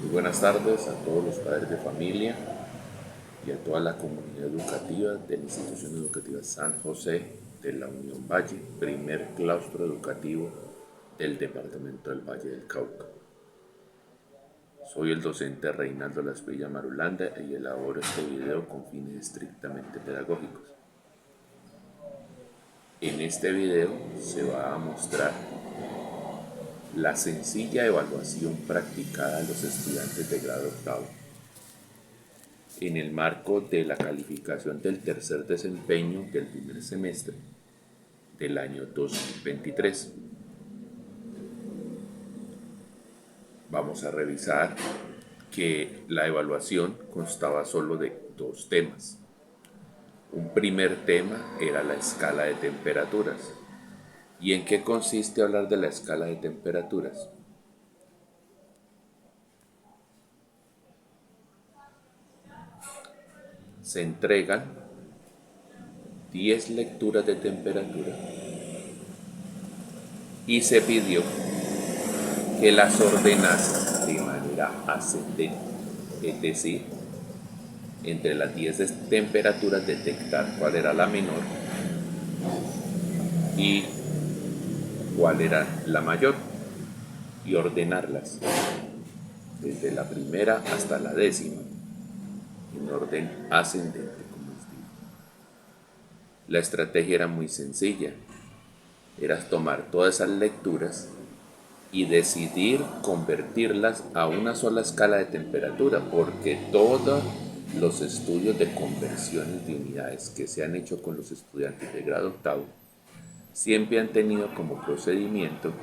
Muy buenas tardes a todos los padres de familia y a toda la comunidad educativa de la institución educativa San José de la Unión Valle, primer claustro educativo del departamento del Valle del Cauca. Soy el docente Reinaldo Lasprilla Marulanda y elaboro este video con fines estrictamente pedagógicos. En este video se va a mostrar la sencilla evaluación practicada a los estudiantes de grado octavo en el marco de la calificación del tercer desempeño del primer semestre del año 2023. Vamos a revisar que la evaluación constaba solo de dos temas. Un primer tema era la escala de temperaturas. ¿Y en qué consiste hablar de la escala de temperaturas? Se entregan 10 lecturas de temperatura y se pidió que las ordenasen de manera ascendente, es decir, entre las 10 temperaturas detectar cuál era la menor y cuál era la mayor y ordenarlas desde la primera hasta la décima en orden ascendente, como les digo. La estrategia era muy sencilla, era tomar todas esas lecturas y decidir convertirlas a una sola escala de temperatura, porque todos los estudios de conversiones de unidades que se han hecho con los estudiantes de grado octavo siempre han tenido como procedimiento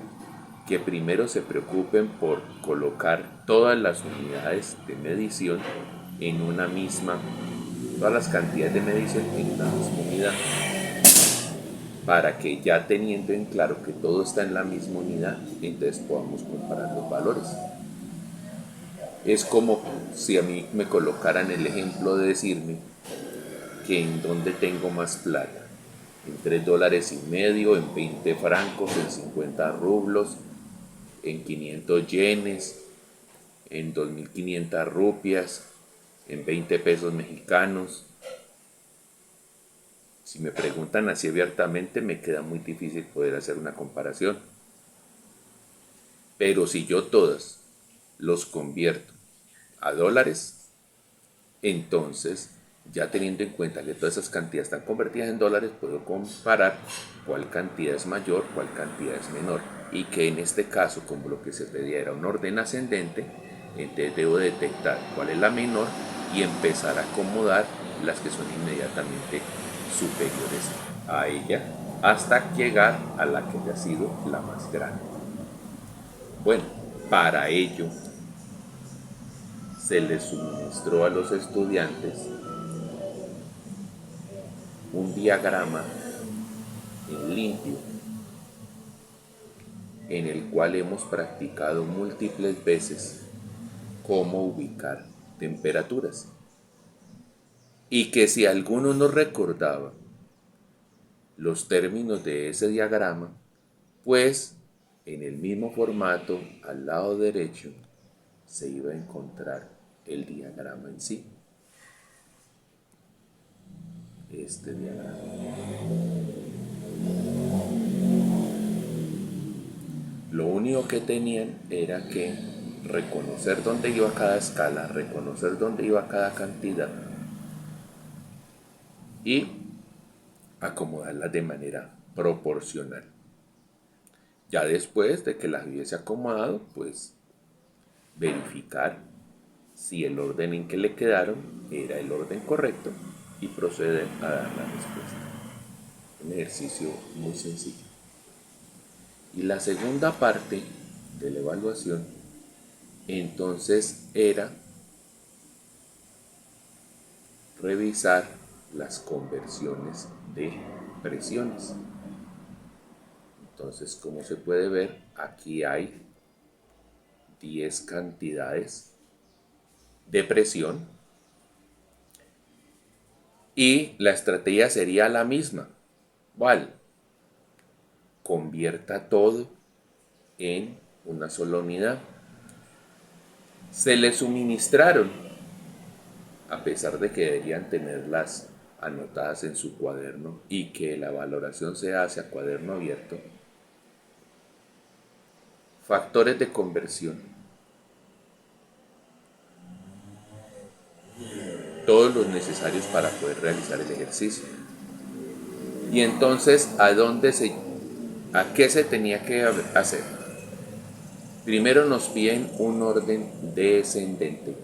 que primero se preocupen por colocar todas las unidades de medición en una misma, todas las cantidades de medición en una misma unidad, para que ya teniendo en claro que todo está en la misma unidad, entonces podamos comparar los valores. Es como si a mí me colocaran el ejemplo de decirme que en dónde tengo más plata, en $3.50, en 20 francos, en 50 rublos, en 500 yenes, en 2.500 rupias, en 20 pesos mexicanos. Si me preguntan así abiertamente, me queda muy difícil poder hacer una comparación. Pero si yo todas los convierto a dólares, entonces, ya teniendo en cuenta que todas esas cantidades están convertidas en dólares, puedo comparar cuál cantidad es mayor, cuál cantidad es menor. Y que en este caso, como lo que se pedía era un orden ascendente, entonces debo detectar cuál es la menor y empezar a acomodar las que son inmediatamente superiores a ella hasta llegar a la que haya sido la más grande. Bueno, para ello se les suministró a los estudiantes un diagrama en limpio en el cual hemos practicado múltiples veces cómo ubicar temperaturas, y que si alguno no recordaba los términos de ese diagrama, pues en el mismo formato al lado derecho se iba a encontrar el diagrama en sí, este diagrama. Lo único que tenían era que reconocer dónde iba cada escala, reconocer dónde iba cada cantidad y acomodarlas de manera proporcional. Ya después de que las hubiese acomodado, pues verificar si el orden en que le quedaron era el orden correcto y proceder a dar la respuesta. Un ejercicio muy sencillo. Y la segunda parte de la evaluación entonces era revisar las conversiones de presiones. Entonces, como se puede ver, aquí hay 10 cantidades de presión y la estrategia sería la misma. ¿Cuál? Convierta todo en una sola unidad. Se le suministraron, a pesar de que deberían tenerlas anotadas en su cuaderno y que la valoración se hace a cuaderno abierto, factores de conversión, todos los necesarios para poder realizar el ejercicio. Y entonces, ¿a qué se tenía que hacer? Primero nos piden un orden descendente,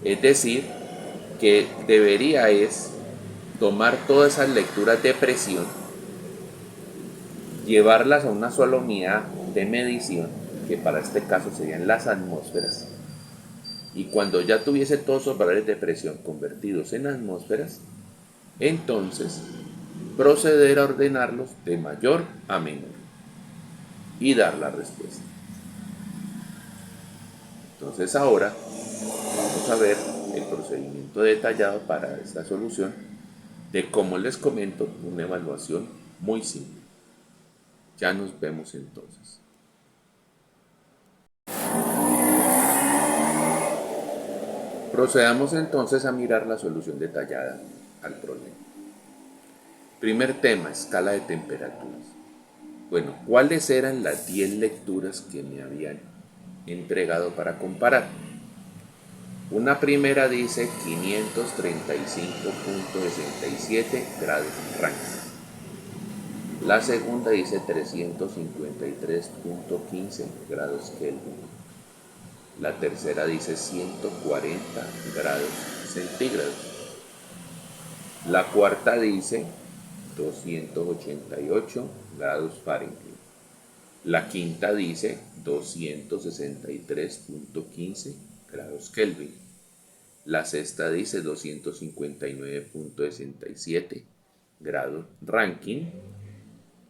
es decir, que debería es tomar todas esas lecturas de presión, llevarlas a una sola unidad de medición, que para este caso serían las atmósferas, y cuando ya tuviese todos esos valores de presión convertidos en atmósferas, entonces proceder a ordenarlos de mayor a menor y dar la respuesta. Entonces ahora vamos a ver el procedimiento detallado para esta solución de, como les comento, una evaluación muy simple. Ya nos vemos entonces. Procedamos entonces a mirar la solución detallada al problema. Primer tema, escala de temperaturas. Bueno, ¿cuáles eran las 10 lecturas que me habían entregado para comparar? Una primera dice 535.67 grados Rankine. La segunda dice 353.15 grados Kelvin. La tercera dice 140 grados centígrados. La cuarta dice 288 grados Fahrenheit. La quinta dice 263.15 grados Kelvin. La sexta dice 259.67 grados Rankine.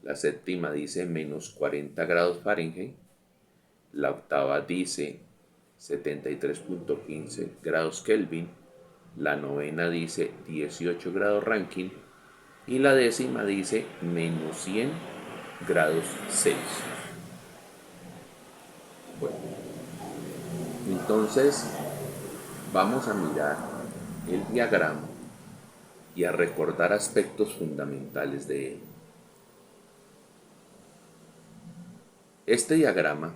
La séptima dice menos 40 grados Fahrenheit. La octava dice 73.15 grados Kelvin. La novena dice 18 grados Rankine. Y la décima dice menos 100 grados Celsius. Bueno, entonces vamos a mirar el diagrama y a recordar aspectos fundamentales de él. Este diagrama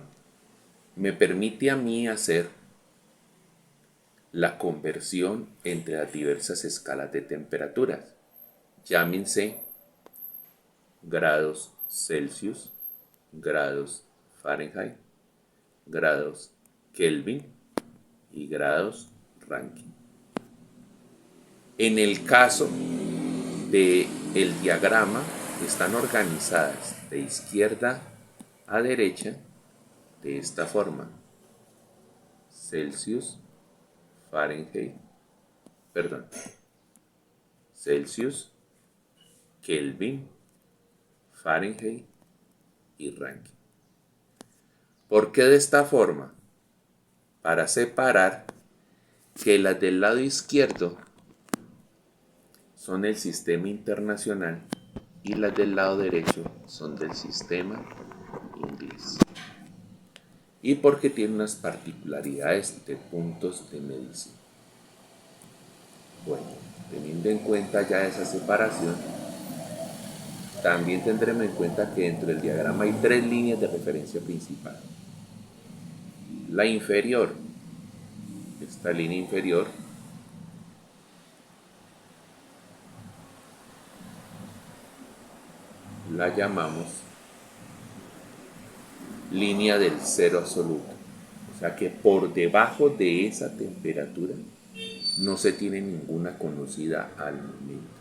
me permite a mí hacer la conversión entre las diversas escalas de temperaturas. Llámense grados Celsius, grados Fahrenheit, grados Kelvin y grados Rankine. En el caso del diagrama, están organizadas de izquierda a derecha de esta forma: Celsius, Celsius, Kelvin, Fahrenheit y Rankine. ¿Por qué de esta forma? Para separar que las del lado izquierdo son el sistema internacional y las del lado derecho son del sistema inglés. Y porque tiene unas particularidades de puntos de medición. Bueno, teniendo en cuenta ya esa separación, también tendremos en cuenta que dentro del diagrama hay 3 líneas de referencia principal. La inferior, esta línea inferior, la llamamos línea del cero absoluto. O sea que por debajo de esa temperatura no se tiene ninguna conocida al momento.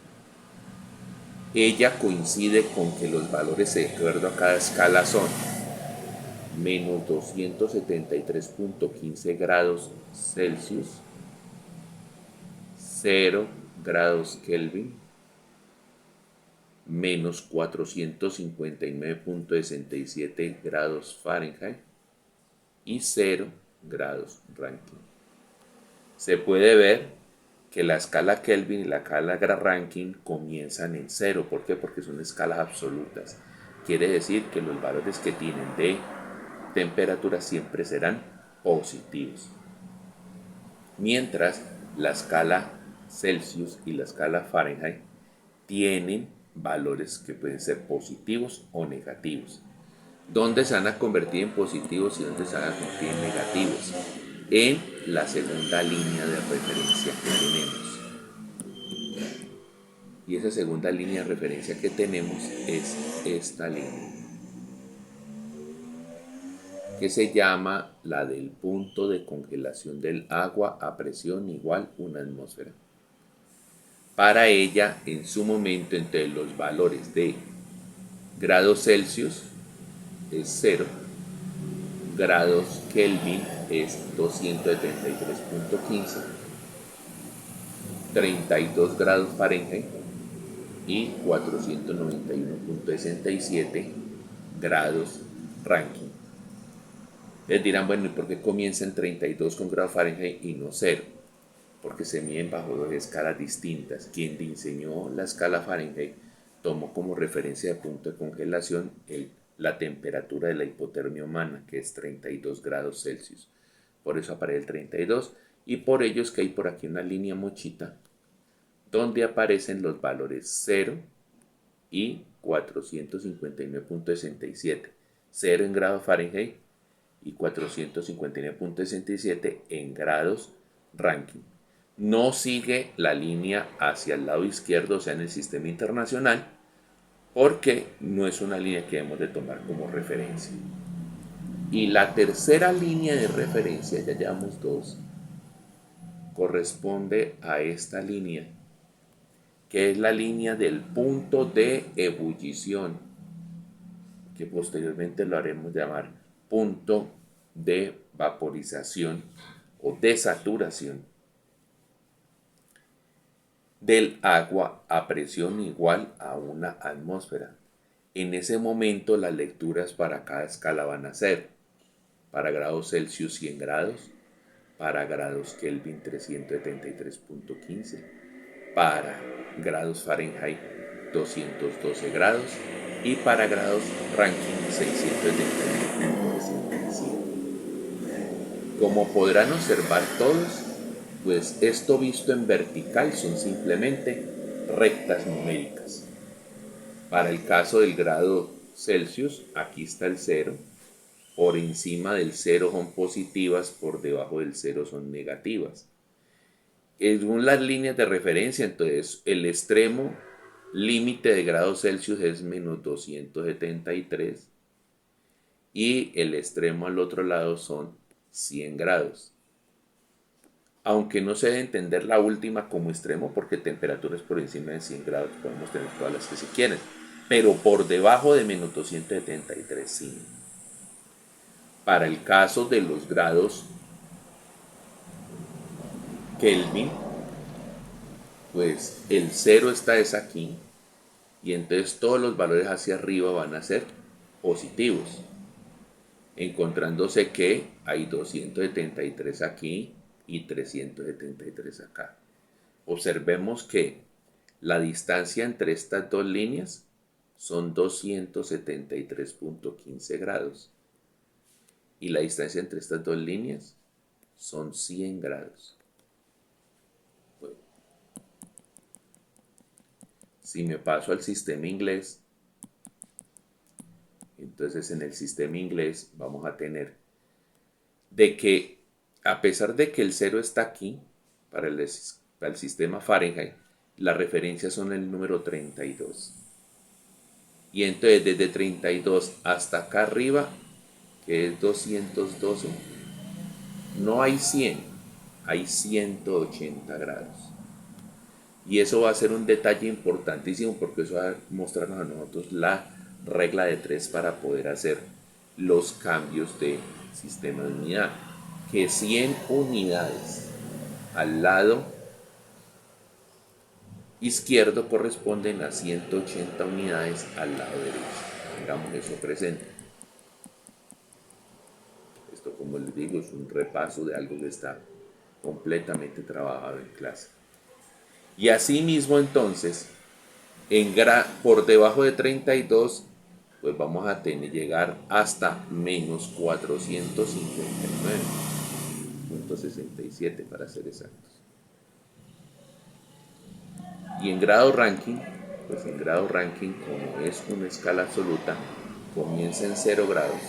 Ella coincide con que los valores de acuerdo a cada escala son menos 273.15 grados Celsius, 0 grados Kelvin, menos 459.67 grados Fahrenheit y 0 grados Rankine. Se puede ver que la escala Kelvin y la escala Rankine comienzan en 0. ¿Por qué? Porque son escalas absolutas. Quiere decir que los valores que tienen de temperatura siempre serán positivos. Mientras la escala Celsius y la escala Fahrenheit tienen valores que pueden ser positivos o negativos. ¿Dónde se van a convertir en positivos y dónde se van a convertir en negativos? En la segunda línea de referencia que tenemos. Y esa segunda línea de referencia que tenemos es esta línea, que se llama la del punto de congelación del agua a presión igual 1 atmósfera. Para ella, en su momento, entre los valores de grados Celsius es 0, grados Kelvin es 273.15, 32 grados Fahrenheit y 491.67 grados Rankine. Les dirán, bueno, ¿y por qué comienza en 32 con grados Fahrenheit y no 0? Porque se miden bajo dos escalas distintas. Quien diseñó la escala Fahrenheit tomó como referencia de punto de congelación la temperatura de la hipotermia humana, que es 32 grados Celsius. Por eso aparece el 32, y por ello es que hay por aquí una línea mochita donde aparecen los valores 0 y 459.67. 0 en grados Fahrenheit y 459.67 en grados Rankine. No sigue la línea hacia el lado izquierdo, o sea, en el sistema internacional, porque no es una línea que debemos de tomar como referencia. Y la tercera línea de referencia, ya llevamos dos, corresponde a esta línea, que es la línea del punto de ebullición, que posteriormente lo haremos llamar punto de vaporización o desaturación del agua a presión igual a 1 atmósfera. En ese momento las lecturas para cada escala van a ser: para grados Celsius 100 grados, para grados Kelvin 373.15, para grados Fahrenheit 212 grados y para grados Rankine 671.57. Como podrán observar todos, pues esto visto en vertical son simplemente rectas numéricas. Para el caso del grado Celsius, aquí está el 0, por encima del 0 son positivas, por debajo del 0 son negativas. Según las líneas de referencia, entonces el extremo límite de grados Celsius es menos 273 y el extremo al otro lado son 100 grados. Aunque no se debe entender la última como extremo, porque temperaturas por encima de 100 grados podemos tener todas las que se quieren, pero por debajo de menos 273 sí. Para el caso de los grados Kelvin, pues el 0 está es aquí, y entonces todos los valores hacia arriba van a ser positivos, encontrándose que hay 273 aquí y 373 acá. Observemos que la distancia entre estas dos líneas son 273.15 grados y la distancia entre estas dos líneas son 100 grados. Bueno, si me paso al sistema inglés, entonces en el sistema inglés vamos a tener de que, a pesar de que el 0 está aquí, para el sistema Fahrenheit, las referencias son el número 32. Y entonces desde 32 hasta acá arriba, que es 212, no hay 100, hay 180 grados. Y eso va a ser un detalle importantísimo, porque eso va a mostrarnos a nosotros la regla de 3 para poder hacer los cambios de sistema de unidad. Que 100 unidades al lado izquierdo corresponden a 180 unidades al lado derecho. Tengamos eso presente. Esto, como les digo, es un repaso de algo que está completamente trabajado en clase. Y asimismo, entonces, por debajo de 32 pues vamos a llegar hasta menos 459.67 para ser exactos. Y en grado ranking, pues en grado ranking, como es una escala absoluta, comienza en 0 grados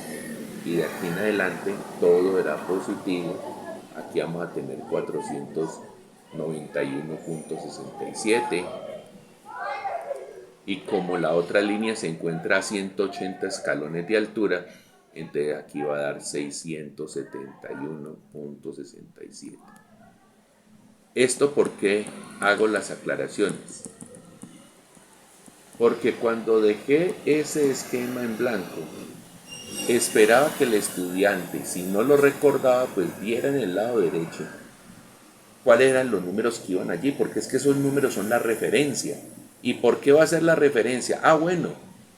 y de aquí en adelante todo era positivo. Aquí vamos a tener 491.67 y como la otra línea se encuentra a 180 escalones de altura, entonces aquí va a dar 671.67. ¿Esto por qué hago las aclaraciones? Porque cuando dejé ese esquema en blanco, esperaba que el estudiante, si no lo recordaba, pues viera en el lado derecho cuáles eran los números que iban allí, porque es que esos números son la referencia. ¿Y por qué va a ser la referencia? Ah, bueno,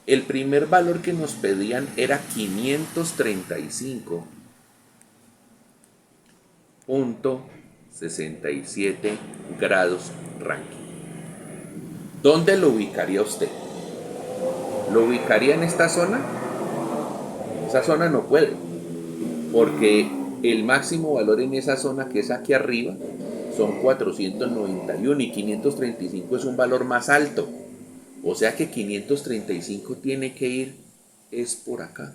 el primer valor que nos pedían era 535.67 grados Rankine. ¿Dónde lo ubicaría usted? ¿Lo ubicaría en esta zona? En esa zona no puede, porque el máximo valor en esa zona, que es aquí arriba, son 491 y 535 es un valor más alto. O sea que 535 tiene que ir, es por acá.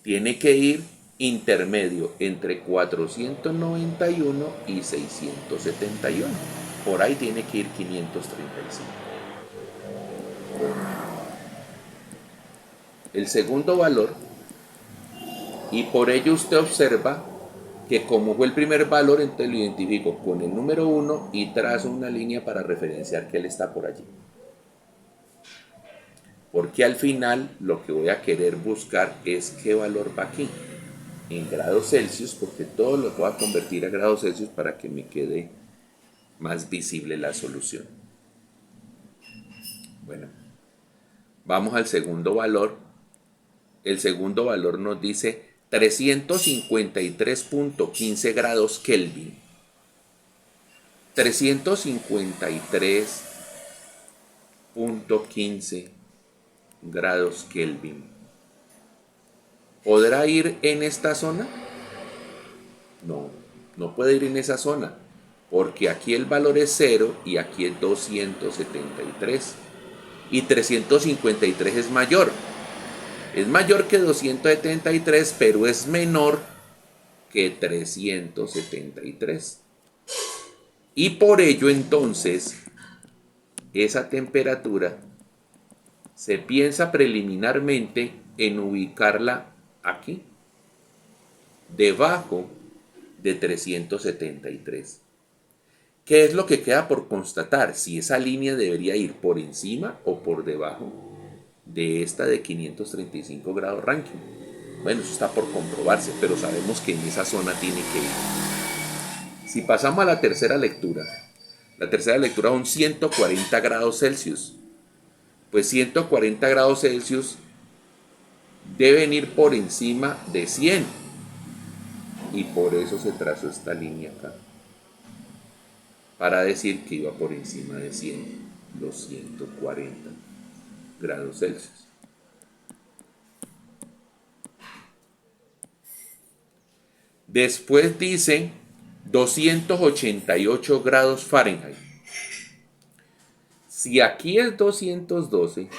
Tiene que ir intermedio entre 491 y 671. Por ahí tiene que ir 535. El segundo valor, y por ello usted observa que como fue el primer valor, entonces lo identifico con el número 1 y trazo una línea para referenciar que él está por allí. Porque al final lo que voy a querer buscar es qué valor va aquí, en grados Celsius, porque todo lo voy a convertir a grados Celsius para que me quede más visible la solución. Bueno, vamos al segundo valor. El segundo valor nos dice 353.15 grados Kelvin. 353.15 grados Kelvin. ¿Podrá ir en esta zona? No, no puede ir en esa zona, porque aquí el valor es 0 y aquí es 273. Y 353 es mayor. Es mayor que 273, pero es menor que 373. Y por ello entonces, esa temperatura se piensa preliminarmente en ubicarla aquí, debajo de 373. ¿Qué es lo que queda por constatar? Si esa línea debería ir por encima o por debajo de esta de 535 grados Rankine. Bueno, eso está por comprobarse, pero sabemos que en esa zona tiene que ir. Si pasamos a la tercera lectura son 140 grados Celsius. Pues 140 grados Celsius deben ir por encima de 100. Y por eso se trazó esta línea acá, para decir que iba por encima de 100, los 140 grados Celsius. Después dice 288 grados Fahrenheit. Si aquí es 212,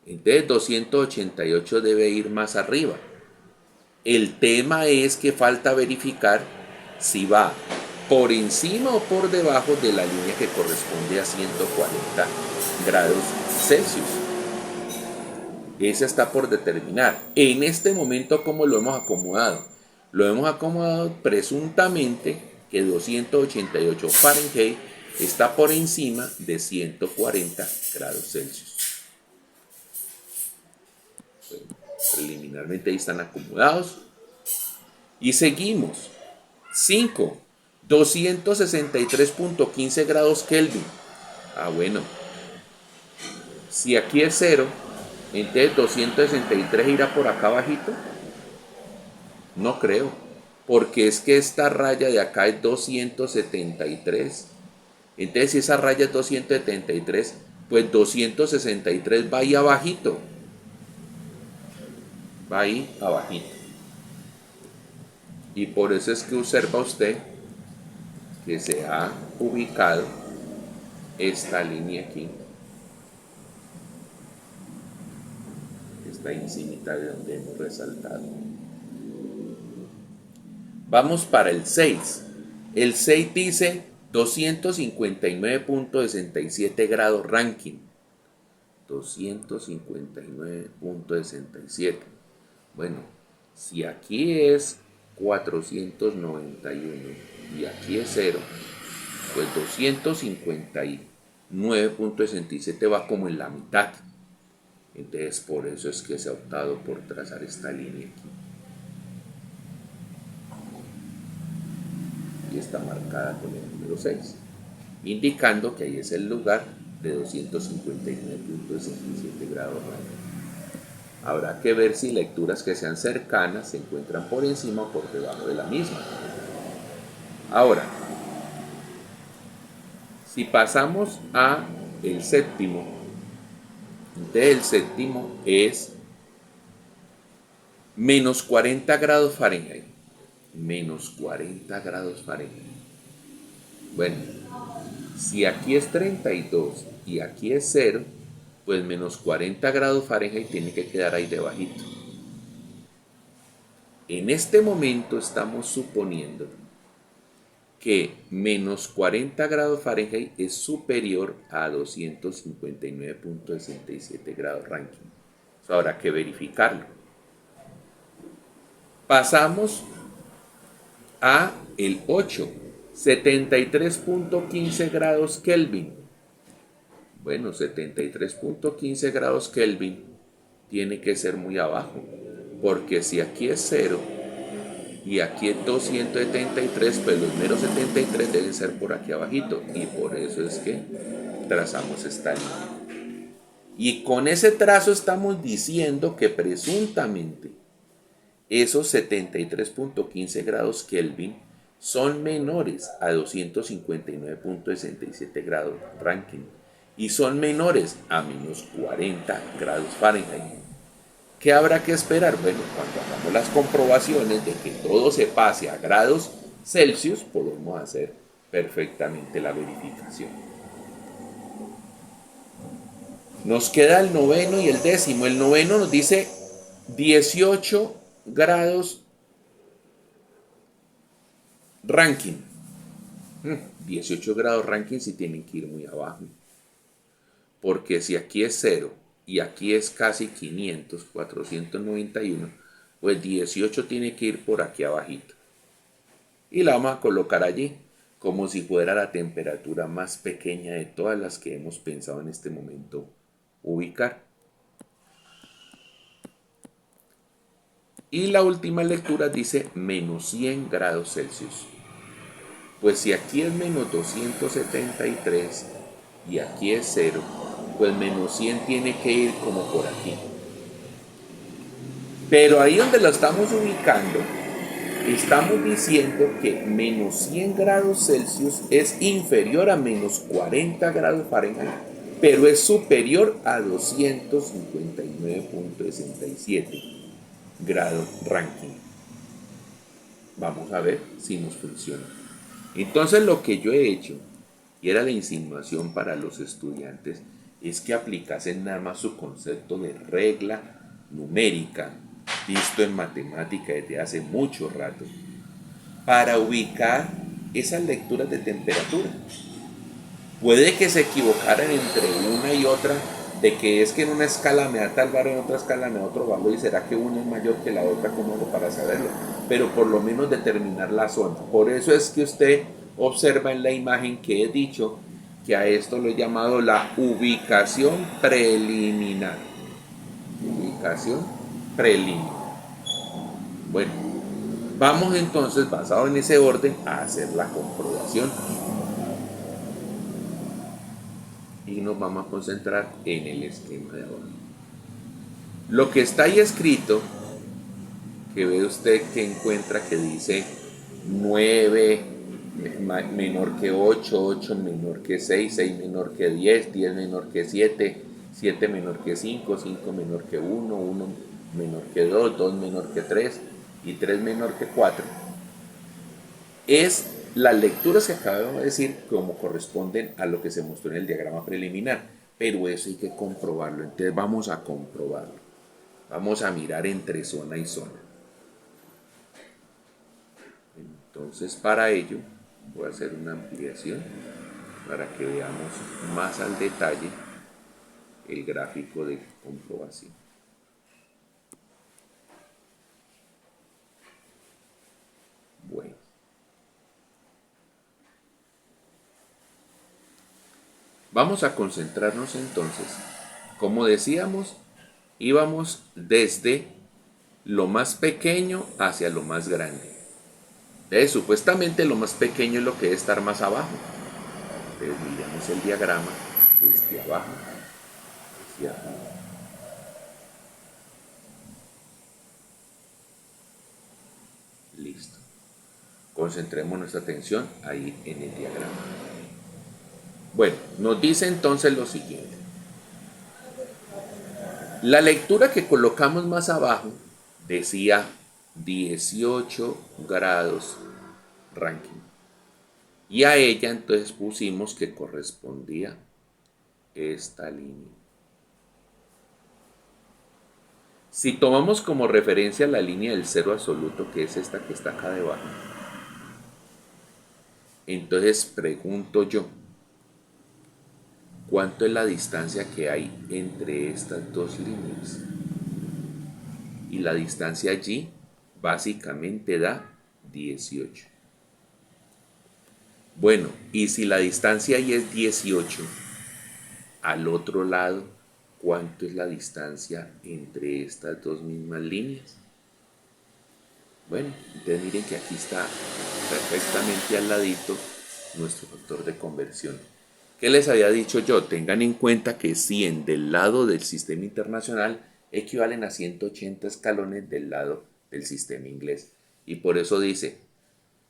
entonces 288 debe ir más arriba. El tema es que falta verificar si va por encima o por debajo de la línea que corresponde a 140 grados Celsius. Esa está por determinar. En este momento, ¿cómo lo hemos acomodado? Lo hemos acomodado presuntamente que 288 Fahrenheit está por encima de 140 grados Celsius. Bueno, preliminarmente ahí están acomodados. Y seguimos. 5. 263.15 grados Kelvin. Ah, bueno. Si aquí es 0, entonces 263 irá por acá abajito. No creo, porque es que esta raya de acá es 273. Entonces, si esa raya es 273, Pues 263 va ahí abajito. Va ahí abajito. Y por eso es que observa usted que se ha ubicado esta línea aquí. Esta encimita de donde hemos resaltado. Vamos para el 6. El 6 dice 259.67 grados Rankine. 259.67. Bueno, si aquí es 491 y aquí es 0, pues 259.67 va como en la mitad. Entonces por eso es que se ha optado por trazar esta línea aquí. Y está marcada con el número 6, indicando que ahí es el lugar de 259.67 grados Rankine. Habrá que ver si lecturas que sean cercanas se encuentran por encima o por debajo de la misma. Ahora, si pasamos a el séptimo, entonces el séptimo es menos 40 grados Fahrenheit. Menos 40 grados Fahrenheit. Bueno, si aquí es 32 y aquí es 0, pues menos 40 grados Fahrenheit tiene que quedar ahí debajito. En este momento estamos suponiendo que menos 40 grados Fahrenheit es superior a 259.67 grados Rankine. Eso habrá que verificarlo. Pasamos a el 8, 73.15 grados Kelvin. Bueno, 73.15 grados Kelvin tiene que ser muy abajo, porque si aquí es 0 y aquí es 273, pues los meros 73 deben ser por aquí abajito, y por eso es que trazamos esta línea. Y con ese trazo estamos diciendo que presuntamente esos 73.15 grados Kelvin son menores a 259.67 grados Rankine y son menores a menos 40 grados Fahrenheit. ¿Qué habrá que esperar? Bueno, cuando hagamos las comprobaciones de que todo se pase a grados Celsius, podemos hacer perfectamente la verificación. Nos queda el noveno y el décimo. El noveno nos dice 18 grados Rankine. 18 grados Rankine sí tienen que ir muy abajo. Porque si aquí es 0 y aquí es casi 500, 491, pues 18 tiene que ir por aquí abajito. Y la vamos a colocar allí, como si fuera la temperatura más pequeña de todas las que hemos pensado en este momento ubicar. Y la última lectura dice menos 100 grados Celsius. Pues si aquí es menos 273 y aquí es 0, pues menos 100 tiene que ir como por aquí. Pero ahí donde lo estamos ubicando, estamos diciendo que menos 100 grados Celsius es inferior a menos 40 grados Fahrenheit, pero es superior a 259.67 grados Rankine. Vamos a ver si nos funciona. Entonces lo que yo he hecho, y era la insinuación para los estudiantes, es que aplicasen nada más su concepto de regla numérica, visto en matemática desde hace mucho rato, para ubicar esas lecturas de temperatura. Puede que se equivocaran entre una y otra, de que es que en una escala me da tal valor, en otra escala me da otro valor, y será que una es mayor que la otra, ¿cómo hago para saberlo? Pero por lo menos determinar la zona. Por eso es que usted observa en la imagen que he dicho que a esto lo he llamado la ubicación preliminar. Ubicación preliminar. Bueno, vamos entonces, basado en ese orden, a hacer la comprobación. Y nos vamos a concentrar en el esquema de ahora. Lo que está ahí escrito, que ve usted que encuentra que dice 9 menor que 8, 8 menor que 6, 6 menor que 10, 10 menor que 7, 7 menor que 5, 5 menor que 1, 1 menor que 2, 2 menor que 3 y 3 menor que 4. Es las lecturas que acabamos de decir como corresponden a lo que se mostró en el diagrama preliminar, pero eso hay que comprobarlo. Entonces vamos a comprobarlo. Vamos a mirar entre zona y zona. Entonces para ello voy a hacer una ampliación para que veamos más al detalle el gráfico de comprobación. Bueno. Vamos a concentrarnos entonces. Como decíamos, íbamos desde lo más pequeño hacia lo más grande. Supuestamente lo más pequeño es lo que debe estar más abajo. Entonces miramos el diagrama desde abajo hacia arriba. Listo. Concentremos nuestra atención ahí en el diagrama. Bueno, nos dice entonces lo siguiente. La lectura que colocamos más abajo decía 18 grados Rankine. Y a ella entonces pusimos que correspondía esta línea. Si tomamos como referencia la línea del cero absoluto, que es esta que está acá debajo, entonces pregunto yo, ¿cuánto es la distancia que hay entre estas dos líneas? Y la distancia allí básicamente da 18. Bueno, y si la distancia ahí es 18, al otro lado, ¿cuánto es la distancia entre estas dos mismas líneas? Bueno, entonces miren que aquí está perfectamente al ladito nuestro factor de conversión. ¿Qué les había dicho yo? Tengan en cuenta que 100 del lado del sistema internacional equivalen a 180 escalones del lado del sistema inglés. Y por eso dice,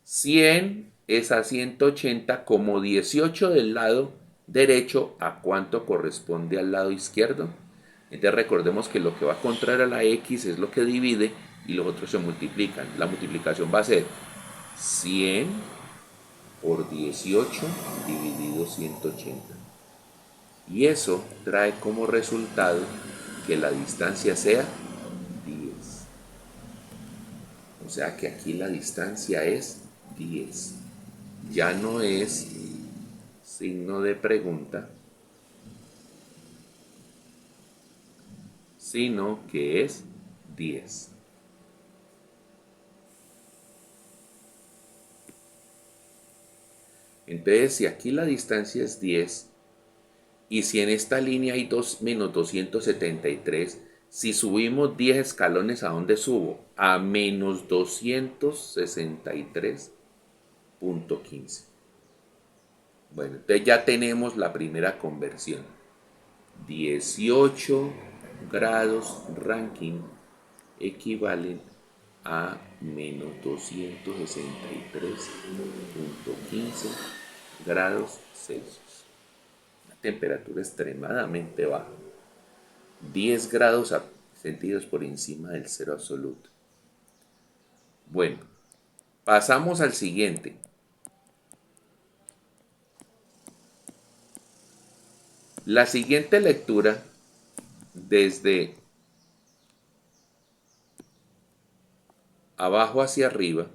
100 es a 180 como 18 del lado derecho, ¿a cuánto corresponde al lado izquierdo? Entonces recordemos que lo que va a contraer a la X es lo que divide y los otros se multiplican. La multiplicación va a ser 100 por 18 dividido 180. Y eso trae como resultado que la distancia sea 10. O sea que aquí la distancia es 10. Ya no es signo de pregunta, sino que es 10. Entonces, si aquí la distancia es 10, y si en esta línea hay menos 273, si subimos 10 escalones, ¿a dónde subo? A menos 263.15. Bueno, entonces ya tenemos la primera conversión. 18 grados Rankine equivalen a menos 263.15 grados Celsius. Una temperatura extremadamente baja. 10 grados centígrados por encima del cero absoluto. Bueno, pasamos al siguiente. La siguiente lectura, desde abajo hacia arriba,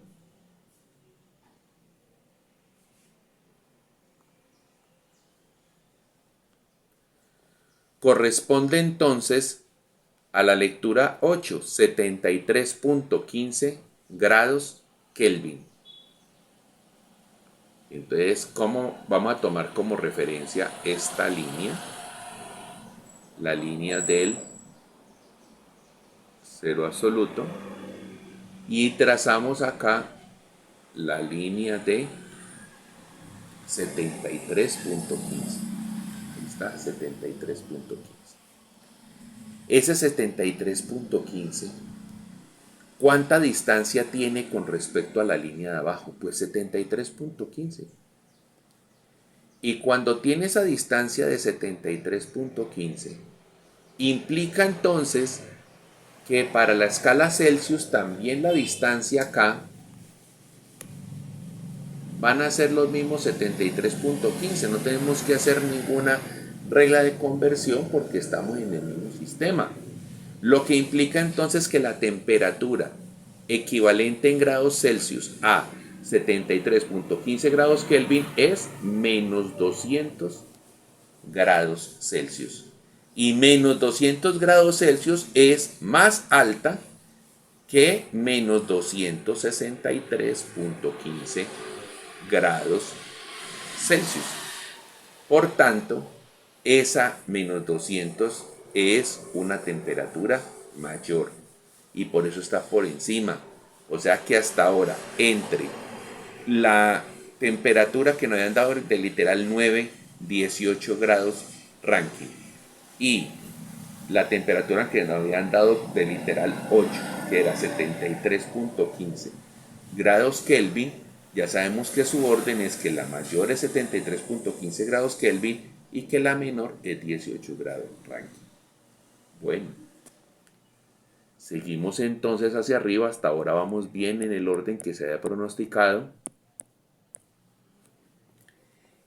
corresponde entonces a la lectura 8, 73.15 grados Kelvin. Entonces, ¿cómo vamos a tomar como referencia esta línea? La línea del cero absoluto. Y trazamos acá la línea de 73.15. Ahí está, 73.15. Ese 73.15 ¿Cuánta distancia tiene con respecto a la línea de abajo? Pues 73.15. Y cuando tiene esa distancia de 73.15, implica entonces que para la escala Celsius también la distancia acá van a ser los mismos 73.15. No tenemos que hacer ninguna regla de conversión porque estamos en el mismo sistema. Lo que implica entonces que la temperatura equivalente en grados Celsius a 73.15 grados Kelvin es menos 200 grados Celsius. Y menos 200 grados Celsius es más alta que menos 263.15 grados Celsius. Por tanto, esa menos 200 es una temperatura mayor y por eso está por encima. O sea que hasta ahora, entre la temperatura que nos habían dado de literal 9, 18 grados Rankine y la temperatura que nos habían dado de literal 8, que era 73.15 grados Kelvin, ya sabemos que su orden es que la mayor es 73.15 grados Kelvin y que la menor es 18 grados Rankine. Bueno, seguimos entonces hacia arriba, hasta ahora vamos bien en el orden que se había pronosticado.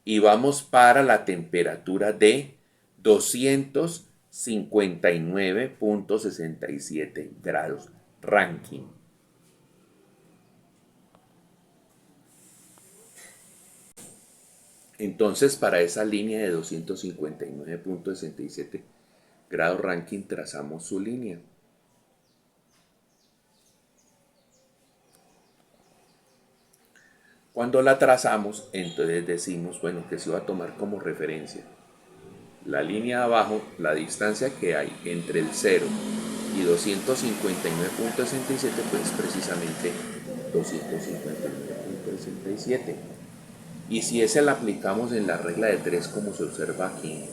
Y vamos para la temperatura de 259.67 grados Rankine. Entonces, para esa línea de 259.67 grados Rankine trazamos su línea. Cuando la trazamos, entonces decimos, bueno, que se va a tomar como referencia la línea de abajo, la distancia que hay entre el 0 y 259.67, pues precisamente 259.67. Y si esa la aplicamos en la regla de 3, como se observa aquí,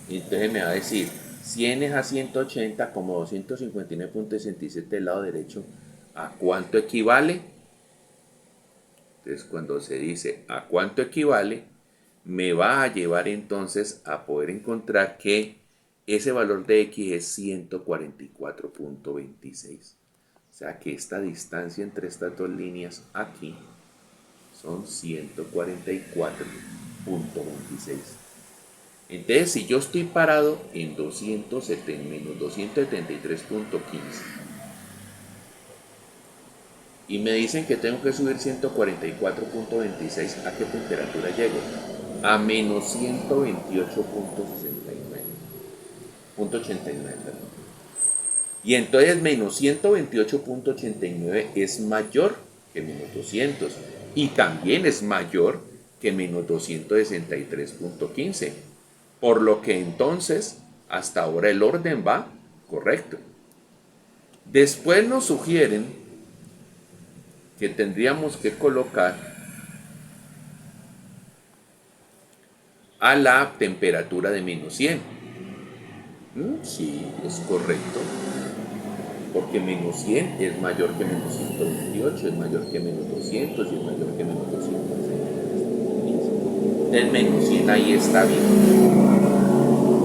entonces me va a decir 100 es a 180 como 259.67 del lado derecho, ¿a cuánto equivale? Entonces, cuando se dice a cuánto equivale, me va a llevar entonces a poder encontrar que ese valor de X es 144.26. O sea que esta distancia entre estas dos líneas aquí son 144.26. Entonces, si yo estoy parado en menos 273.15 y me dicen que tengo que subir 144.26, ¿a qué temperatura llego? A menos 128.89. Y entonces menos 128.89 es mayor que menos 200 y también es mayor que menos 263.15. Por lo que entonces, hasta ahora el orden va correcto. Después nos sugieren que tendríamos que colocar a la temperatura de menos 100. Sí, es correcto. Porque menos 100 es mayor que menos 128, es mayor que menos 200 y es mayor que menos 200. El menos 100 ahí está bien.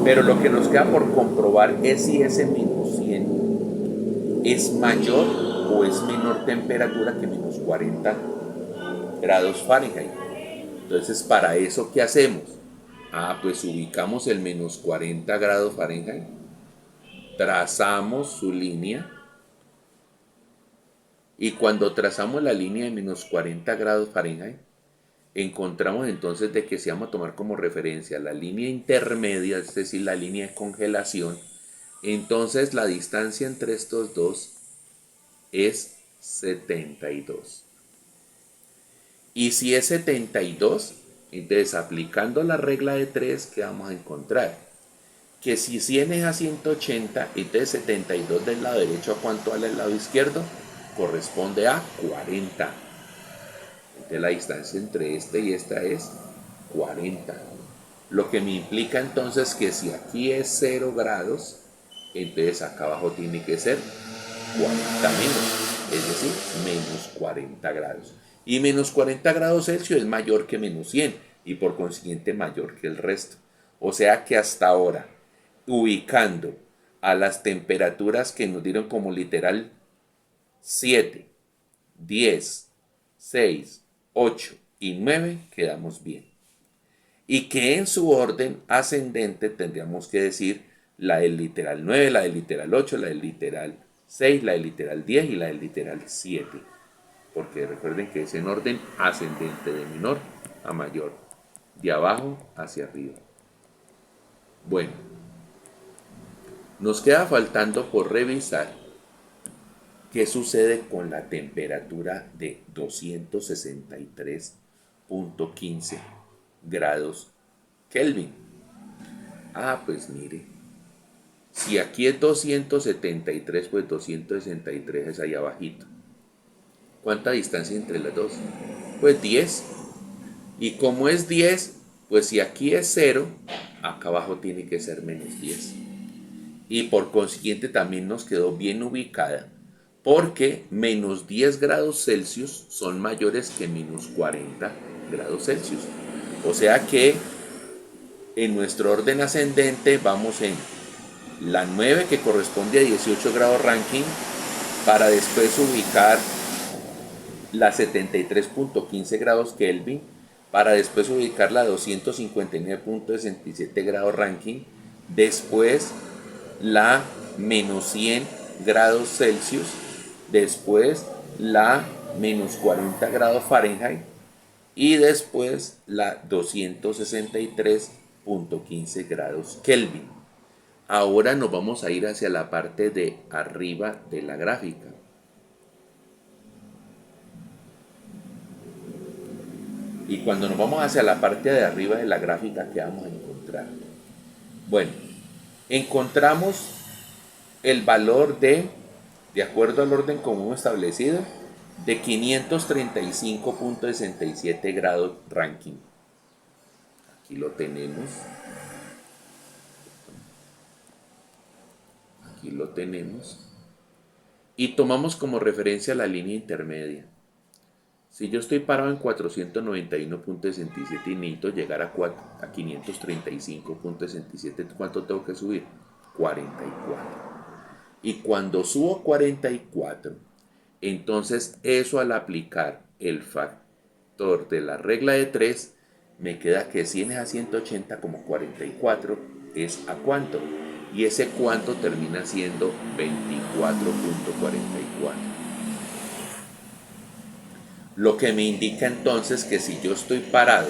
Pero lo que nos queda por comprobar es si ese menos 100 es mayor o es menor temperatura que menos 40 grados Fahrenheit. Entonces, para eso, ¿qué hacemos? Pues ubicamos el menos 40 grados Fahrenheit, trazamos su línea y cuando trazamos la línea de menos 40 grados Fahrenheit, encontramos entonces de que si vamos a tomar como referencia la línea intermedia, es decir, la línea de congelación, entonces la distancia entre estos dos es 72. Y si es 72, entonces aplicando la regla de 3, ¿qué vamos a encontrar? Que si 100 es a 180, entonces 72 del lado derecho, ¿a cuánto vale el lado izquierdo? Corresponde a 40. Entonces la distancia entre este y esta es 40. Lo que me implica entonces que si aquí es 0 grados, entonces acá abajo tiene que ser 40 menos. es decir, menos 40 grados. Y menos 40 grados Celsius es mayor que menos 100 y por consiguiente mayor que el resto. O sea que hasta ahora, ubicando a las temperaturas que nos dieron como literal 7, 10, 6, 8 y 9, quedamos bien. Y que en su orden ascendente tendríamos que decir la del literal 9, la del literal 8, la del literal 6, la del literal 10 y la del literal 7. Porque recuerden que es en orden ascendente, de menor a mayor, de abajo hacia arriba. Bueno, nos queda faltando por revisar qué sucede con la temperatura de 263.15 grados Kelvin. Pues mire, si aquí es 273, pues 263 es ahí abajito. ¿Cuánta distancia entre las dos? Pues 10. Y como es 10, pues si aquí es 0, acá abajo tiene que ser menos 10. Y por consiguiente también nos quedó bien ubicada, porque menos 10 grados Celsius son mayores que menos 40 grados Celsius. O sea que en nuestro orden ascendente vamos en la 9, que corresponde a 18 grados Rankine, para después ubicar la 73.15 grados Kelvin, para después ubicar la 259.67 grados Rankine, después la menos 100 grados Celsius, después la menos 40 grados Fahrenheit y después la 263.15 grados Kelvin. Ahora nos vamos a ir hacia la parte de arriba de la gráfica. Y cuando nos vamos hacia la parte de arriba de la gráfica, ¿qué vamos a encontrar? Bueno, encontramos el valor de acuerdo al orden común establecido, de 535.67 grados Rankine. Aquí lo tenemos. Aquí lo tenemos. Y tomamos como referencia la línea intermedia. Si yo estoy parado en 491.67 y necesito llegar a 535.67, ¿cuánto tengo que subir? 44. Y cuando subo 44, entonces eso al aplicar el factor de la regla de 3, me queda que 100 es a 180 como 44 es a cuánto. Y ese cuánto termina siendo 24.44. Lo que me indica entonces que si yo estoy parado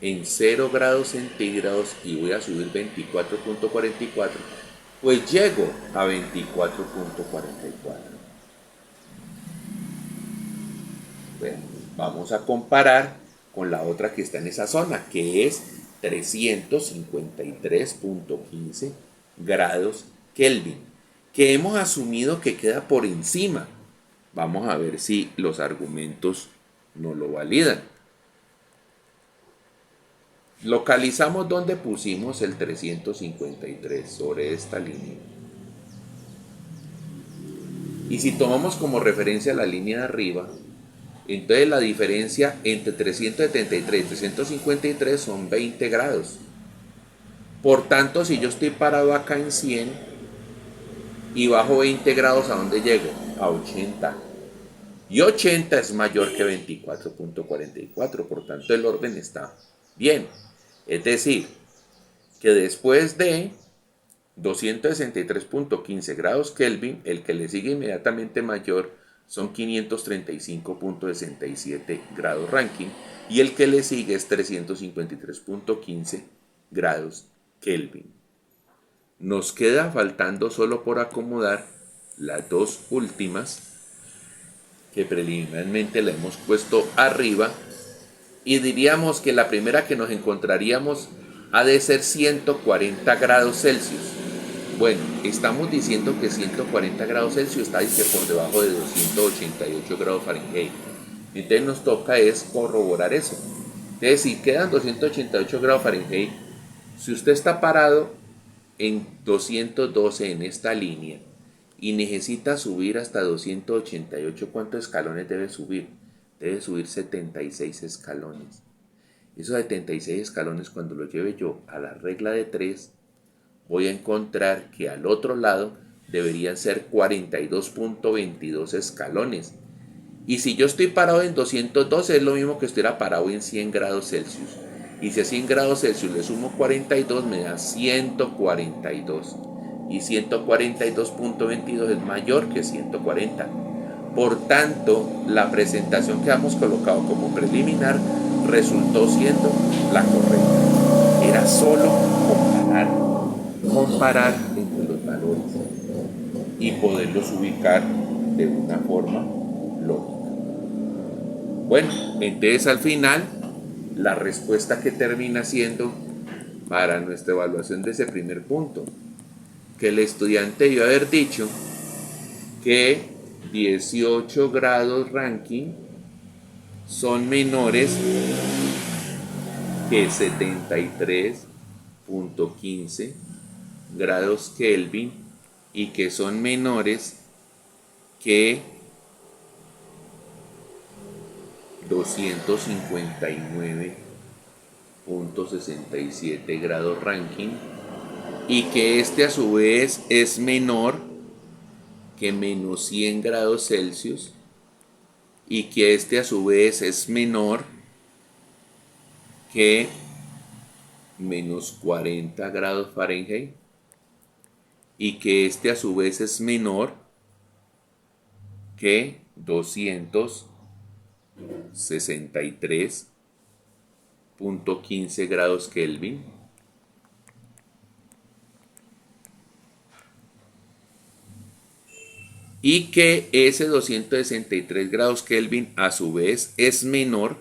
en 0 grados centígrados y voy a subir 24.44, pues llego a 24.44. Bueno, vamos a comparar con la otra que está en esa zona, que es 353.15 grados Kelvin, que hemos asumido que queda por encima. Vamos a ver si los argumentos no lo validan. Localizamos donde pusimos el 353 sobre esta línea. Y si tomamos como referencia la línea de arriba, entonces la diferencia entre 373 y 353 son 20 grados. Por tanto, si yo estoy parado acá en 100 y bajo 20 grados, ¿a dónde llego? A 80. Y 80 es mayor que 24.44, por tanto el orden está bien. Es decir, que después de 263.15 grados Kelvin, el que le sigue inmediatamente mayor son 535.67 grados Rankine y el que le sigue es 353.15 grados Kelvin. Nos queda faltando solo por acomodar las dos últimas, que preliminarmente la hemos puesto arriba, y diríamos que la primera que nos encontraríamos ha de ser 140 grados Celsius. Bueno, estamos diciendo que 140 grados Celsius está por debajo de 288 grados Fahrenheit. Entonces nos toca es corroborar eso. Entonces, si quedan 288 grados Fahrenheit, si usted está parado en 212 en esta línea y necesita subir hasta 288, ¿cuántos escalones debe subir? Debe subir 76 escalones. Esos 76 escalones, cuando los lleve yo a la regla de 3, voy a encontrar que al otro lado deberían ser 42.22 escalones. Y si yo estoy parado en 212, es lo mismo que estuviera parado en 100 grados Celsius. Y si a 100 grados Celsius le sumo 42, me da 142. Y 142.22 es mayor que 140. Por tanto, la presentación que hemos colocado como preliminar resultó siendo la correcta. Era solo comparar entre los valores y poderlos ubicar de una forma lógica. Bueno, entonces al final la respuesta que termina siendo para nuestra evaluación de ese primer punto, que el estudiante debió haber dicho que 18 grados Rankine son menores que 73.15 grados Kelvin y que son menores que 259.67 grados Rankine y que este a su vez es menor que menos 100 grados Celsius y que este a su vez es menor que menos 40 grados Fahrenheit y que este a su vez es menor que 263.15 grados Kelvin y que ese 263 grados Kelvin a su vez es menor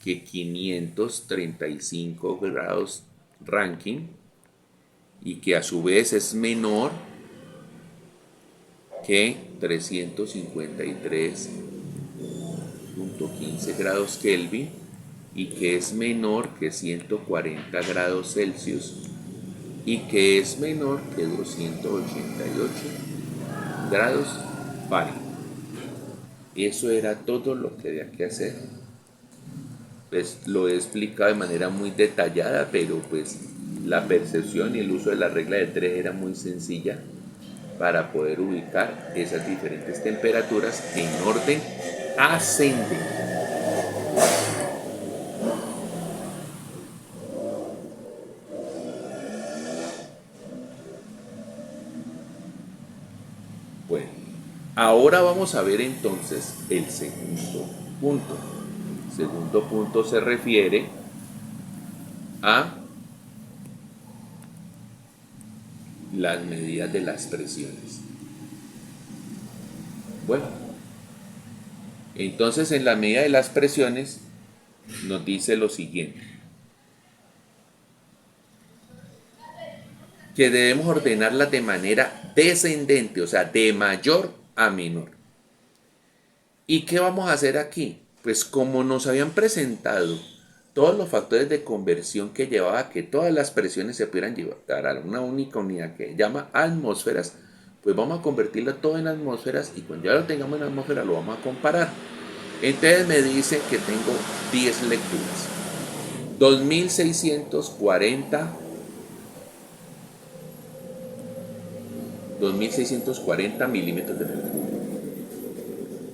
que 535 grados Rankine y que a su vez es menor que 353.15 grados Kelvin y que es menor que 140 grados Celsius y que es menor que 288 grados Fahrenheit. Eso era todo lo que había que hacer. Pues lo he explicado de manera muy detallada, pero pues la percepción y el uso de la regla de 3 era muy sencilla para poder ubicar esas diferentes temperaturas en orden ascendente. Bueno, ahora vamos a ver entonces el segundo punto. El segundo punto se refiere a las medidas de las presiones. Bueno, entonces en la medida de las presiones nos dice lo siguiente, que debemos ordenarlas de manera descendente, o sea, de mayor a menor. ¿Y qué vamos a hacer aquí? Pues como nos habían presentado todos los factores de conversión que llevaba a que todas las presiones se pudieran llevar a una única unidad que llama atmósferas, pues vamos a convertirlo todo en atmósferas y cuando ya lo tengamos en atmósfera lo vamos a comparar. Entonces me dice que tengo 10 lecturas. 2640 milímetros de mercurio,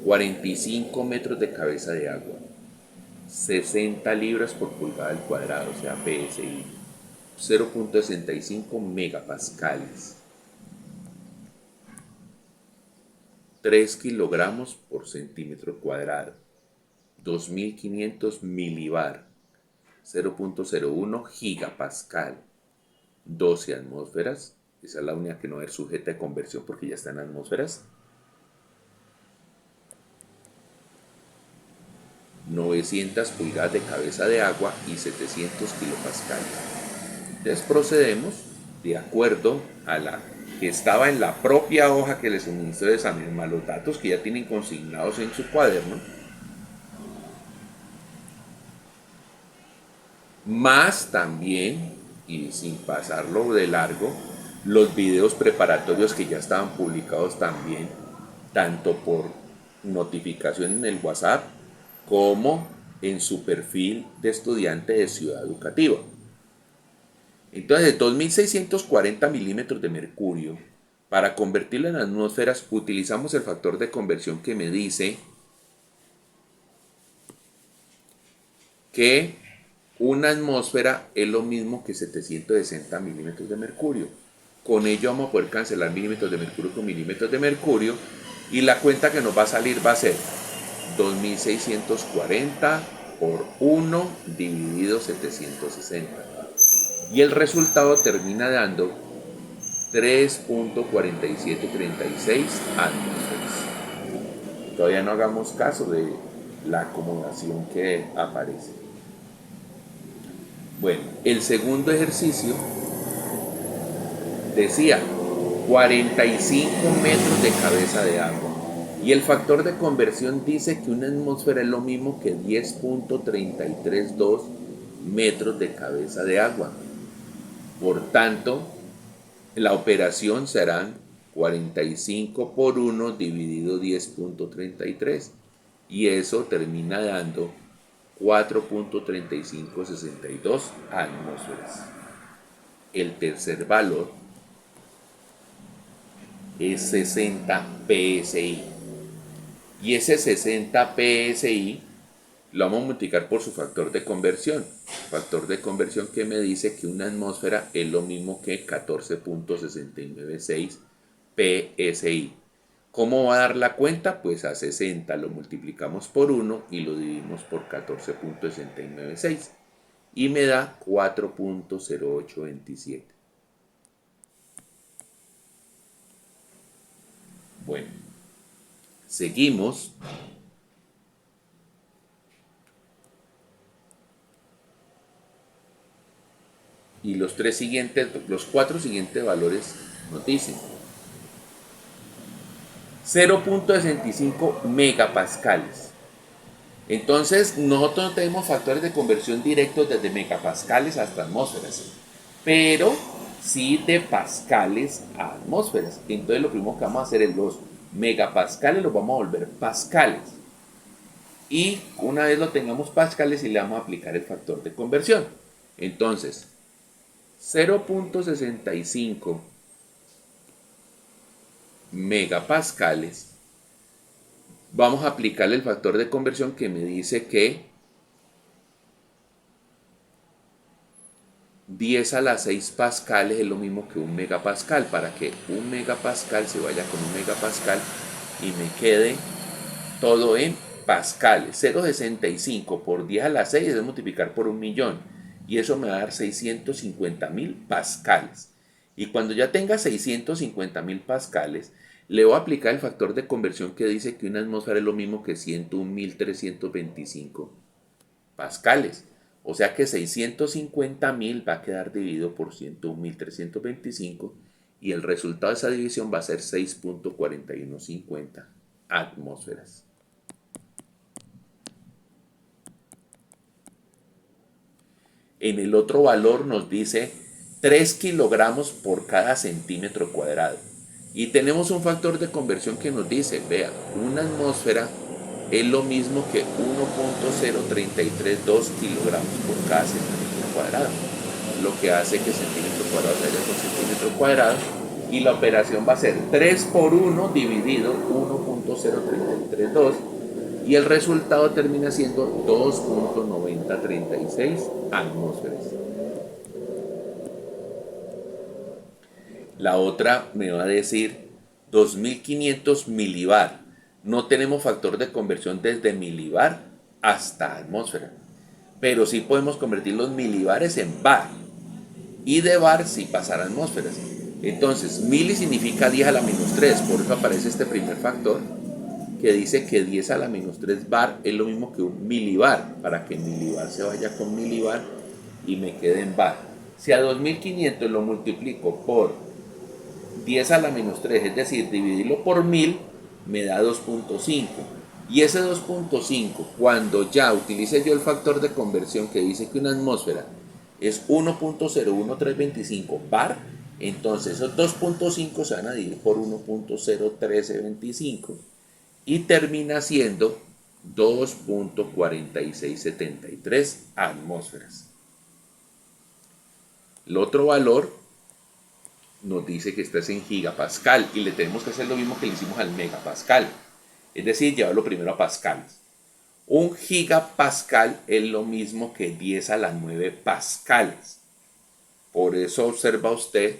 45 metros de cabeza de agua, 60 libras por pulgada al cuadrado, o sea PSI, 0.65 megapascales, 3 kilogramos por centímetro cuadrado, 2500 milibar, 0.01 gigapascal, 12 atmósferas, esa es la única que no es sujeta de conversión porque ya está en atmósferas, 900 pulgadas de cabeza de agua y 700 kilopascales. Entonces procedemos de acuerdo a la que estaba en la propia hoja que les suministré de examen, más los datos que ya tienen consignados en su cuaderno, más también, y sin pasarlo de largo, los videos preparatorios que ya estaban publicados también, tanto por notificación en el WhatsApp como en su perfil de estudiante de Ciudad Educativa. Entonces, 2640 milímetros de mercurio, para convertirlo en atmósferas, utilizamos el factor de conversión que me dice que una atmósfera es lo mismo que 760 milímetros de mercurio. Con ello vamos a poder cancelar milímetros de mercurio con milímetros de mercurio y la cuenta que nos va a salir va a ser 2640 por 1 dividido 760. Y el resultado termina dando 3.4736 atmósferas. Todavía no hagamos caso de la acomodación que aparece. Bueno, el segundo ejercicio decía 45 metros de cabeza de agua. Y el factor de conversión dice que una atmósfera es lo mismo que 10.332 metros de cabeza de agua. Por tanto, la operación serán 45 por 1 dividido 10.33 y eso termina dando 4.3562 atmósferas. El tercer valor es 60 PSI y ese 60 PSI lo vamos a multiplicar por su factor de conversión que me dice que una atmósfera es lo mismo que 14.696 PSI. ¿Cómo va a dar la cuenta? Pues a 60 lo multiplicamos por 1 y lo dividimos por 14.696 y me da 4.0827. Bueno, seguimos. Y los cuatro siguientes valores nos dicen 0.65 megapascales. Entonces, nosotros no tenemos factores de conversión directos desde megapascales hasta atmósferas, pero sí de pascales a atmósferas. Entonces, lo primero que vamos a hacer es los megapascales los vamos a volver pascales. Y una vez lo tengamos pascales, y le vamos a aplicar el factor de conversión. Entonces, 0.65 megapascales, vamos a aplicarle el factor de conversión que me dice que 10 a la 6 pascales es lo mismo que un megapascal, para que un megapascal se vaya con un megapascal y me quede todo en pascales. 0.65 por 10 a la 6 es multiplicar por 1.000.000 y eso me va a dar 650.000 pascales. Y cuando ya tenga 650.000 pascales, le voy a aplicar el factor de conversión que dice que una atmósfera es lo mismo que 101.325 pascales. O sea que 650.000 va a quedar dividido por 101.325 y el resultado de esa división va a ser 6.4150 atmósferas. En el otro valor nos dice 3 kilogramos por cada centímetro cuadrado. Y tenemos un factor de conversión que nos dice, vea, una atmósfera es lo mismo que 1.0332 kilogramos por cada centímetro cuadrado. Lo que hace que centímetro cuadrado se vaya con centímetro cuadrado. Y la operación va a ser 3 por 1 dividido 1.0332. Y el resultado termina siendo 2.9036 atmósferas. La otra me va a decir 2500 milibar. No tenemos factor de conversión desde milibar hasta atmósfera, pero sí podemos convertir los milibares en bar y de bar sí pasar a atmósferas. Entonces, mili significa 10 a la menos 3, por eso aparece este primer factor que dice que 10 a la menos 3 bar es lo mismo que un milibar, para que milibar se vaya con milibar y me quede en bar. Si a 2500 lo multiplico por 10 a la menos 3, es decir, dividirlo por 1000, me da 2.5. Y ese 2.5, cuando ya utilice yo el factor de conversión que dice que una atmósfera es 1.01325 bar, Entonces esos 2.5 se van a dividir por 1.01325 y termina siendo 2.4673 atmósferas. El otro valor nos dice que está en gigapascal y le tenemos que hacer lo mismo que le hicimos al megapascal, es decir, llevarlo primero a pascales. Un gigapascal es lo mismo que 10 a la 9 pascales. Por eso observa usted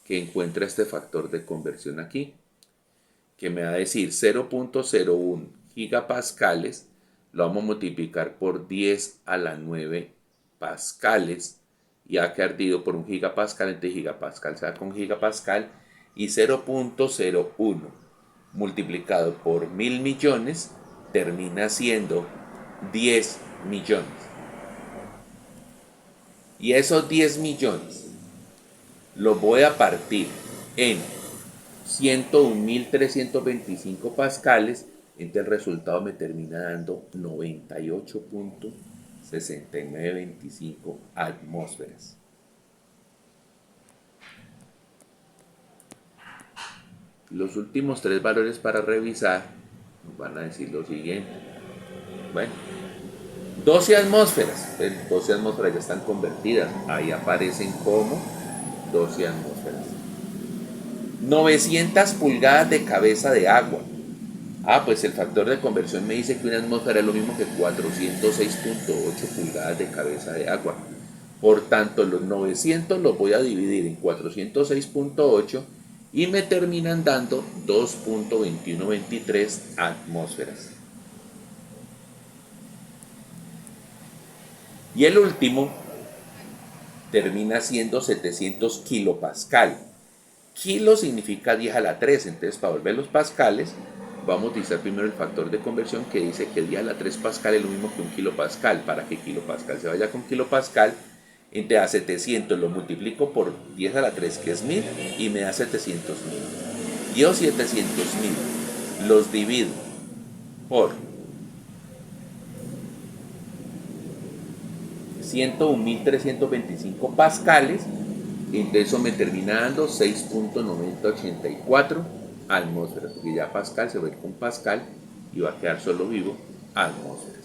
que encuentra este factor de conversión aquí, que me va a decir 0.01 gigapascales, lo vamos a multiplicar por 10 a la 9 pascales y va a quedar dividido por un gigapascal, entre gigapascal se va con gigapascal, y 0.01 multiplicado por 1000 millones termina siendo 10 millones. Y esos 10 millones los voy a partir en 101.325 pascales, entonces el resultado me termina dando 98.6925 atmósferas. Los últimos tres valores para revisar nos van a decir lo siguiente. Bueno, 12 atmósferas. 12 atmósferas ya están convertidas. Ahí aparecen como 12 atmósferas. 900 pulgadas de cabeza de agua. Pues el factor de conversión me dice que una atmósfera es lo mismo que 406.8 pulgadas de cabeza de agua. Por tanto, los 900 los voy a dividir en 406.8 y me terminan dando 2.2123 atmósferas. Y el último termina siendo 700 kilopascal. Kilo significa 10 a la 3, entonces para volver los pascales vamos a utilizar primero el factor de conversión que dice que 10 a la 3 pascal es lo mismo que un kilopascal. Para que kilopascal se vaya con kilopascal, entonces a 700 lo multiplico por 10 a la 3, que es 1000, y me da 700.000. Yo 700.000 los divido por 101.325 pascales, entonces eso me termina dando 6.9084 atmósferas, porque ya pascal se va a ir con pascal y va a quedar solo vivo atmósferas.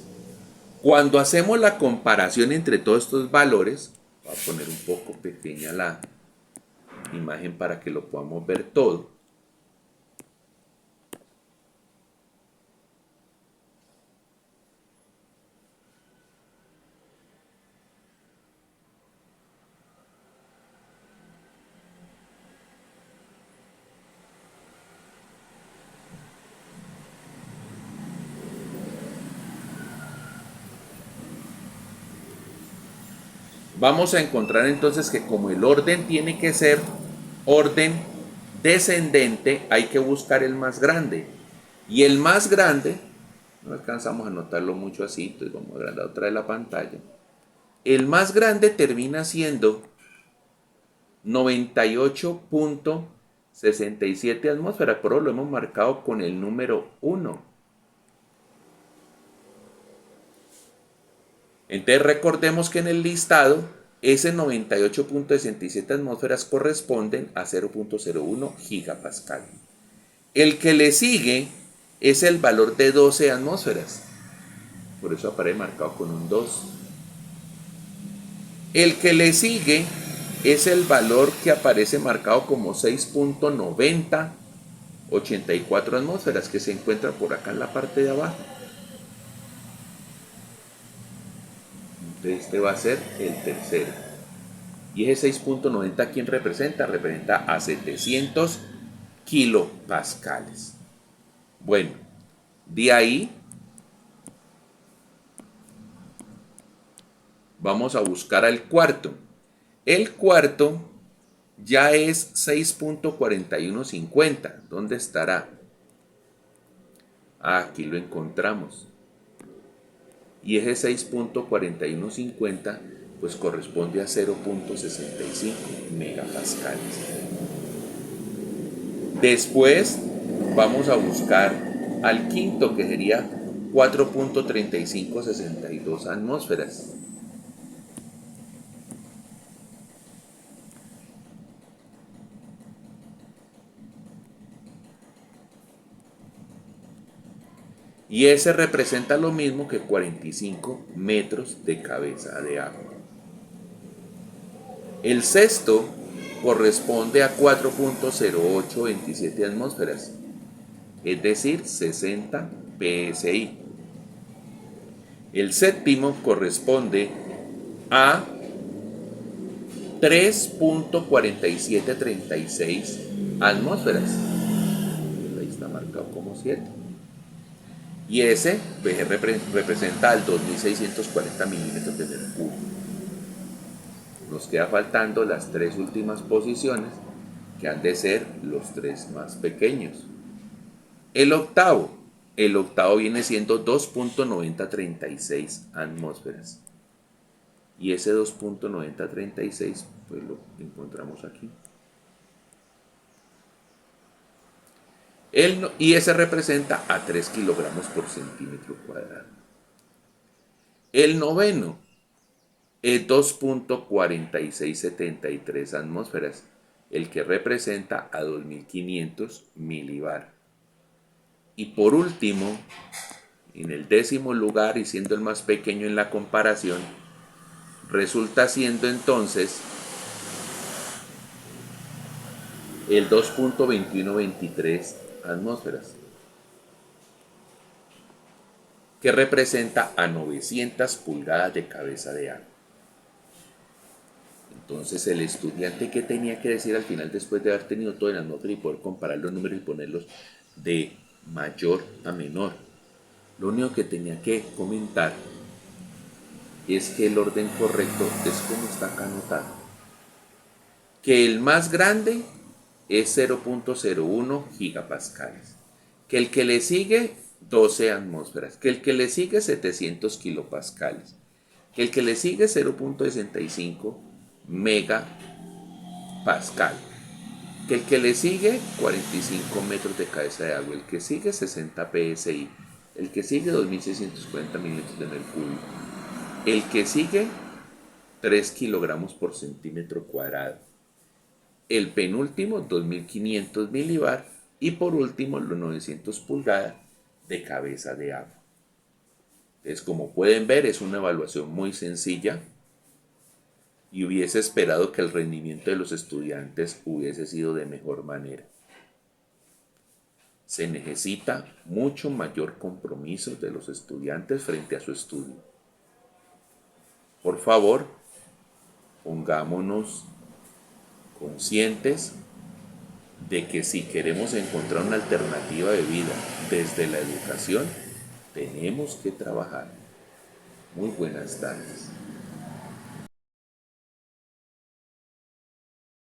Cuando hacemos la comparación entre todos estos valores, voy a poner un poco pequeña la imagen para que lo podamos ver todo. Vamos a encontrar entonces que como el orden tiene que ser orden descendente, hay que buscar el más grande. Y el más grande, no alcanzamos a notarlo mucho así, entonces vamos a agrandar otra de la pantalla. El más grande termina siendo 98.67 atmósferas, pero lo hemos marcado con el número 1. Entonces recordemos que en el listado ese 98.67 atmósferas corresponden a 0.01 gigapascal. El que le sigue es el valor de 12 atmósferas, por eso aparece marcado con un 2. El que le sigue es el valor que aparece marcado como 6.9084 atmósferas, que se encuentra por acá en la parte de abajo. Este va a ser el tercero. Y ese 6.90, ¿quién representa? Representa a 700 kilopascales. Bueno, de ahí vamos a buscar al cuarto. El cuarto ya es 6.4150. ¿Dónde estará? Aquí lo encontramos. Y ese 6.4150 pues corresponde a 0.65 megapascales. Después vamos a buscar al quinto, que sería 4.3562 atmósferas. Y ese representa lo mismo que 45 metros de cabeza de agua. El sexto corresponde a 4.0827 atmósferas, es decir, 60 psi. El séptimo corresponde a 3.4736 atmósferas. Ahí está marcado como 7. Y ese pues, representa al 2640 milímetros de mercurio. Nos queda faltando las tres últimas posiciones, que han de ser los tres más pequeños. El octavo viene siendo 2.9036 atmósferas. Y ese 2.9036 pues lo encontramos aquí. Y ese representa a 3 kilogramos por centímetro cuadrado. El noveno es 2.4673 atmósferas, el que representa a 2500 milibar. Y por último, en el décimo lugar y siendo el más pequeño en la comparación, resulta siendo entonces el 2.2123 atmósferas, que representa a 900 pulgadas de cabeza de agua. Entonces el estudiante, ¿qué tenía que decir al final después de haber tenido todo en atmósfera y poder comparar los números y ponerlos de mayor a menor? Lo único que tenía que comentar es que el orden correcto es como está acá anotado. Que el más grande es 0.01 gigapascales. Que el que le sigue 12 atmósferas. Que el que le sigue 700 kilopascales. Que el que le sigue 0.65 megapascal. Que el que le sigue 45 metros de cabeza de agua. El que sigue 60 psi. El que sigue 2640 milímetros de mercurio. El que sigue 3 kilogramos por centímetro cuadrado. El penúltimo 2500 milibar. Y por último los 900 pulgadas de cabeza de agua. Entonces, como pueden ver, es una evaluación muy sencilla. Y hubiese esperado que el rendimiento de los estudiantes hubiese sido de mejor manera. Se necesita mucho mayor compromiso de los estudiantes frente a su estudio. Por favor, pongámonos conscientes de que si queremos encontrar una alternativa de vida desde la educación, tenemos que trabajar. Muy buenas tardes.